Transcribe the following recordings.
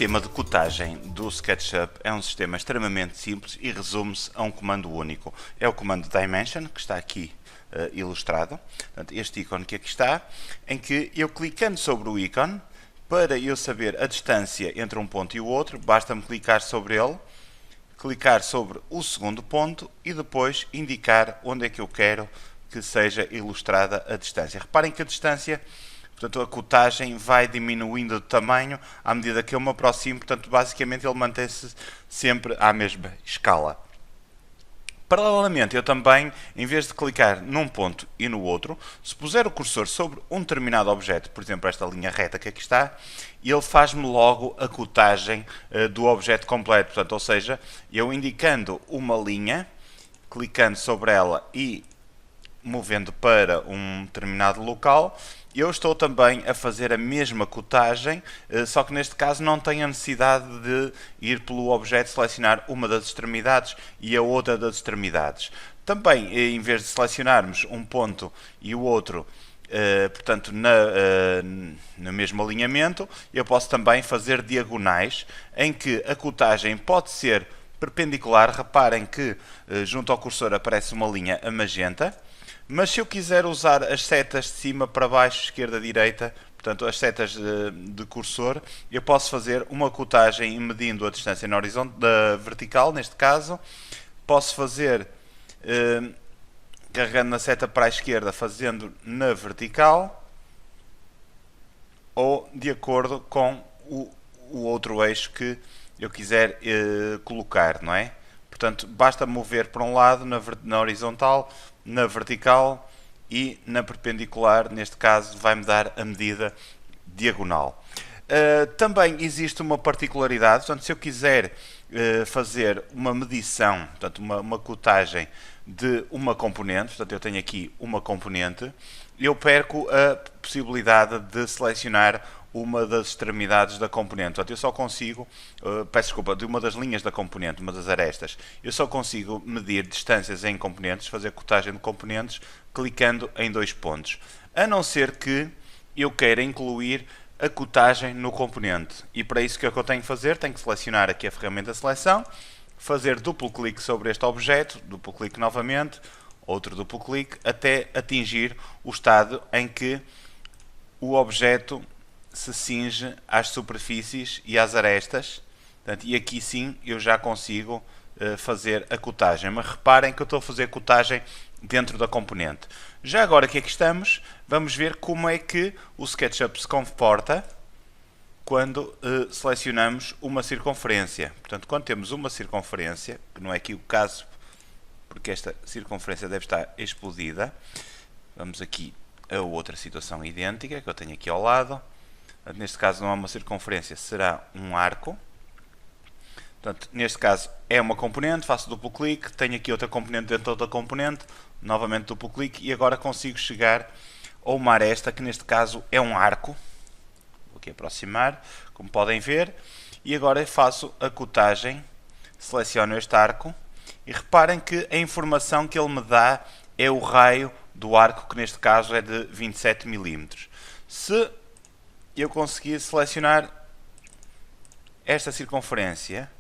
sistema de cotagem do SketchUp é um sistema extremamente simples e resume-se a um comando único. É o comando Dimension, que está aqui ilustrado. Portanto, este ícone que aqui está, em que eu clicando sobre o ícone, para eu saber a distância entre um ponto e o outro, basta-me clicar sobre ele, clicar sobre o segundo ponto e depois indicar onde é que eu quero que seja ilustrada a distância. Reparem que a distância, portanto, a cotagem vai diminuindo de tamanho à medida que eu me aproximo, portanto, basicamente ele mantém-se sempre à mesma escala. Paralelamente, eu também, em vez de clicar num ponto e no outro, se puser o cursor sobre um determinado objeto, por exemplo, esta linha reta que aqui está, ele faz-me logo a cotagem do objeto completo. Portanto, ou seja, eu indicando uma linha, clicando sobre ela e movendo para um determinado local, eu estou também a fazer a mesma cotagem, só que neste caso não tenho a necessidade de ir pelo objeto, selecionar uma das extremidades e a outra das extremidades. Também, em vez de selecionarmos um ponto e o outro, portanto, no mesmo alinhamento, eu posso também fazer diagonais, em que a cotagem pode ser perpendicular. Reparem que junto ao cursor aparece uma linha a magenta, mas se eu quiser usar as setas de cima para baixo, esquerda, direita, portanto as setas de cursor, eu posso fazer uma cotagem medindo a distância na vertical, neste caso. Posso fazer, carregando na seta para a esquerda, fazendo na vertical, ou de acordo com o outro eixo que eu quiser colocar, não é? Portanto, basta mover para um lado, na horizontal, na vertical e na perpendicular, neste caso vai-me dar a medida diagonal. Também existe uma particularidade, portanto, se eu quiser fazer uma medição, portanto, uma cotagem de uma componente, portanto, eu tenho aqui uma componente, eu perco a possibilidade de selecionar uma das extremidades da componente. Portanto, eu só consigo, peço desculpa, de uma das linhas da componente, uma das arestas, eu só consigo medir distâncias em componentes, fazer cotagem de componentes, clicando em dois pontos. A não ser que eu queira incluir a cotagem no componente. E para isso, o que é que eu tenho que fazer? Tenho que selecionar aqui a ferramenta de seleção, fazer duplo clique sobre este objeto, duplo clique novamente, outro duplo clique, até atingir o estado em que o objeto se cinge às superfícies e às arestas. Portanto, e aqui sim eu já consigo fazer a cotagem. Mas reparem que eu estou a fazer cotagem dentro da componente. Já agora que aqui estamos, vamos ver como é que o SketchUp se comporta quando selecionamos uma circunferência. Portanto, quando temos uma circunferência, que não é aqui o caso, porque esta circunferência deve estar explodida, vamos aqui a outra situação idêntica que eu tenho aqui ao lado. Neste caso não é uma circunferência, será um arco. Portanto, neste caso é uma componente, faço duplo clique, tenho aqui outra componente dentro de outra componente, novamente duplo clique e agora consigo chegar a uma aresta, que neste caso é um arco. Vou aqui aproximar, como podem ver, e agora faço a cotagem, seleciono este arco e reparem que a informação que ele me dá é o raio do arco, que neste caso é de 27 mm. Se eu conseguir selecionar esta circunferência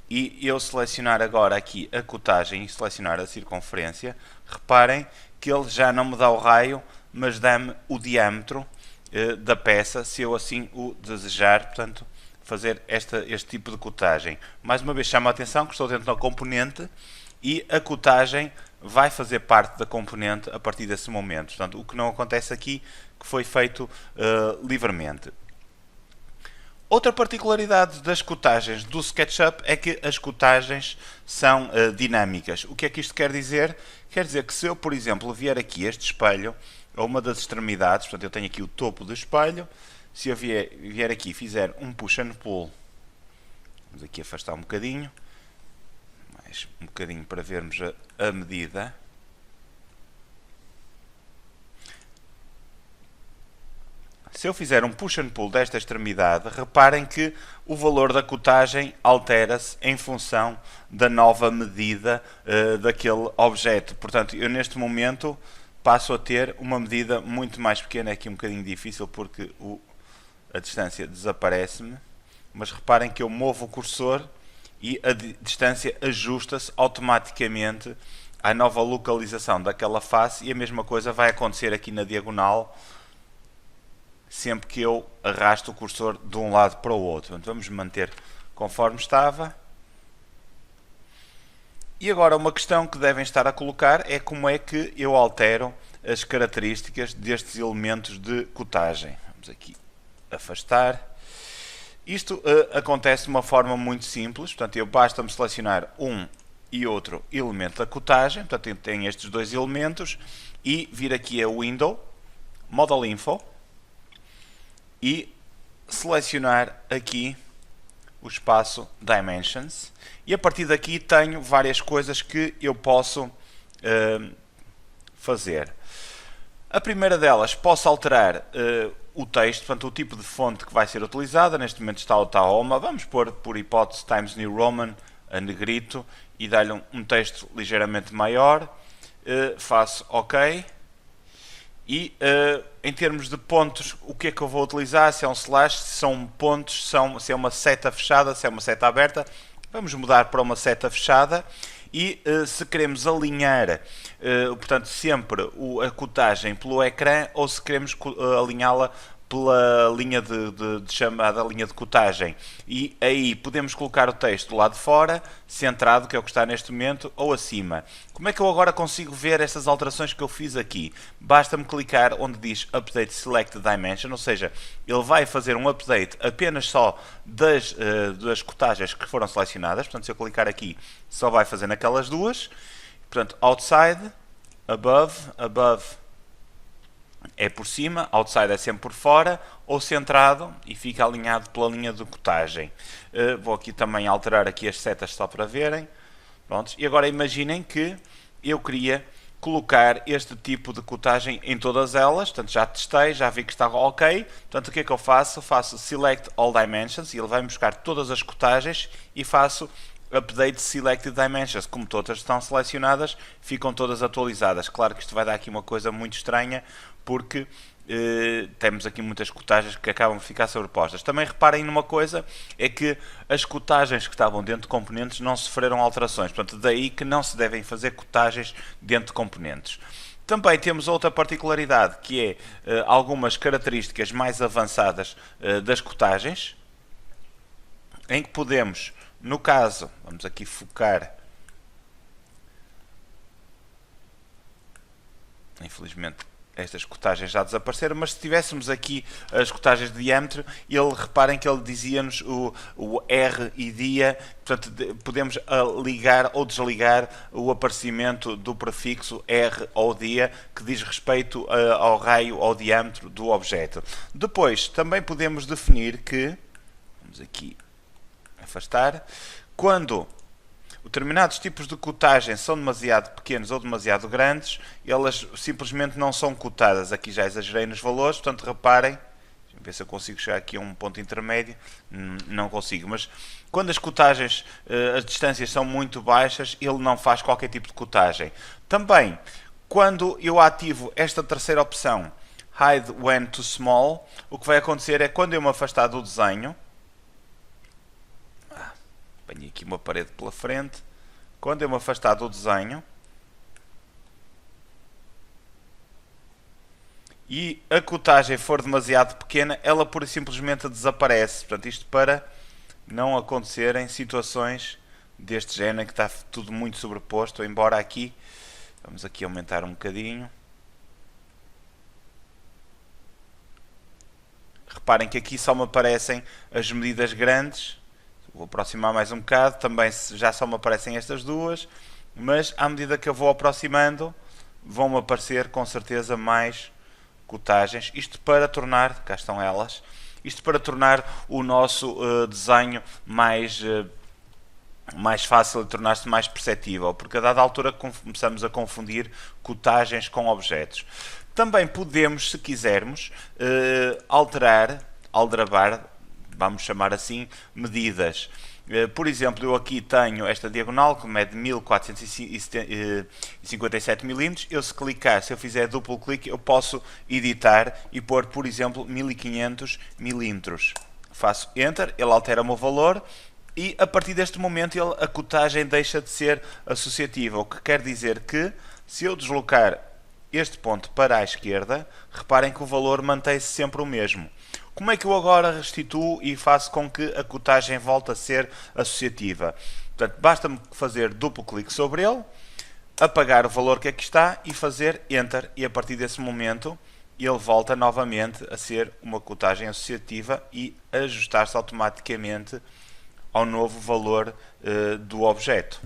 e eu selecionar agora aqui a cotagem e selecionar a circunferência, reparem que ele já não me dá o raio, mas dá-me o diâmetro da peça, se eu assim o desejar, portanto, fazer este tipo de cotagem. Mais uma vez chamo a atenção que estou dentro da componente e a cotagem vai fazer parte da componente a partir desse momento. Portanto, o que não acontece aqui, que foi feito livremente. Outra particularidade das cotagens do SketchUp é que as cotagens são dinâmicas. O que é que isto quer dizer? Quer dizer que se eu, por exemplo, vier aqui este espelho, a uma das extremidades, portanto eu tenho aqui o topo do espelho, se eu vier aqui e fizer um push and pull, vamos aqui afastar um bocadinho, mais um bocadinho para vermos a medida. Se eu fizer um push and pull desta extremidade, reparem que o valor da cotagem altera-se em função da nova medida daquele objeto. Portanto, eu neste momento passo a ter uma medida muito mais pequena. É aqui um bocadinho difícil porque a distância desaparece-me. mas reparem que eu movo o cursor e a distância ajusta-se automaticamente à nova localização daquela face, e a mesma coisa vai acontecer aqui na diagonal sempre que eu arrasto o cursor de um lado para o outro. Então, vamos manter conforme estava. E agora uma questão que devem estar a colocar é como é que eu altero as características destes elementos de cotagem. Vamos aqui afastar. Isto acontece de uma forma muito simples, portanto, basta-me selecionar um e outro elemento da cotagem, portanto, eu tenho estes dois elementos, e vir aqui a Window, Model Info, e selecionar aqui o espaço Dimensions, e a partir daqui tenho várias coisas que eu posso fazer. A primeira delas, posso alterar o texto, portanto o tipo de fonte que vai ser utilizada. Neste momento está o Tahoma, vamos pôr por hipótese Times New Roman a negrito e dar-lhe um texto ligeiramente maior. Faço OK. E em termos de pontos, o que é que eu vou utilizar? Se é um slash, se são pontos, se é uma seta fechada, se é uma seta aberta. Vamos mudar para uma seta fechada. E se queremos alinhar, portanto, sempre a cotagem pelo ecrã, ou se queremos alinhá-la pela linha de chamada linha de cotagem, e aí podemos colocar o texto do lado de fora, centrado, que é o que está neste momento, ou acima. Como é que eu agora consigo ver estas alterações que eu fiz aqui? Basta-me clicar onde diz Update Select Dimension, ou seja, ele vai fazer um update apenas só das cotagens que foram selecionadas. Portanto, se eu clicar aqui, só vai fazer naquelas duas. Portanto, Outside, Above é por cima, Outside é sempre por fora, ou centrado e fica alinhado pela linha de cotagem. Vou aqui também alterar aqui as setas só para verem. Pronto. E agora imaginem que eu queria colocar este tipo de cotagem em todas elas. Portanto, já testei, já vi que está OK. Portanto, o que é que eu faço? Faço Select All Dimensions e ele vai buscar todas as cotagens, e faço Update Selected Dimensions. Como todas estão selecionadas, ficam todas atualizadas. Claro que isto vai dar aqui uma coisa muito estranha, porque temos aqui muitas cotagens que acabam de ficar sobrepostas. Também reparem numa coisa, é que as cotagens que estavam dentro de componentes não sofreram alterações. Portanto, daí que não se devem fazer cotagens dentro de componentes. Também temos outra particularidade, que é algumas características mais avançadas das cotagens, em que podemos, no caso, vamos aqui focar, infelizmente estas cotagens já desapareceram, mas se tivéssemos aqui as cotagens de diâmetro, reparem que ele dizia-nos o R e dia, portanto podemos ligar ou desligar o aparecimento do prefixo R ou dia, que diz respeito ao raio ou diâmetro do objeto. Depois também podemos definir que, vamos aqui afastar, quando determinados tipos de cotagem são demasiado pequenos ou demasiado grandes, elas simplesmente não são cotadas. Aqui já exagerei nos valores, portanto reparem, deixa-me ver se eu consigo chegar aqui a um ponto intermédio, não consigo, mas quando as cotagens, as distâncias são muito baixas, ele não faz qualquer tipo de cotagem. Também, quando eu ativo esta terceira opção, Hide When Too Small, o que vai acontecer é, quando eu me afastar do desenho, apanhei aqui uma parede pela frente, quando eu me afastar do desenho e a cotagem for demasiado pequena, ela pura e simplesmente desaparece. Portanto, isto para não acontecerem situações deste género, que está tudo muito sobreposto, embora aqui, vamos aqui aumentar um bocadinho. Reparem que aqui só me aparecem as medidas grandes. Vou aproximar mais um bocado, também já só me aparecem estas duas, mas à medida que eu vou aproximando, vão-me aparecer com certeza mais cotagens. Isto para tornar, cá estão elas, isto para tornar o nosso desenho mais fácil e tornar-se mais perceptível, porque a dada altura começamos a confundir cotagens com objetos. Também podemos, se quisermos, aldrabar, vamos chamar assim, medidas. Por exemplo, eu aqui tenho esta diagonal que mede 1457 mm. Eu, se clicar, se eu fizer duplo clique, eu posso editar e pôr, por exemplo, 1500 mm. faço Enter, ele altera-me o valor e a partir deste momento a cotagem deixa de ser associativa, o que quer dizer que se eu deslocar este ponto para a esquerda, reparem que o valor mantém-se sempre o mesmo. Como é que eu agora restituo e faço com que a cotagem volte a ser associativa? Portanto, basta-me fazer duplo clique sobre ele, apagar o valor que aqui está e fazer Enter, e a partir desse momento ele volta novamente a ser uma cotagem associativa e ajustar-se automaticamente ao novo valor do objeto.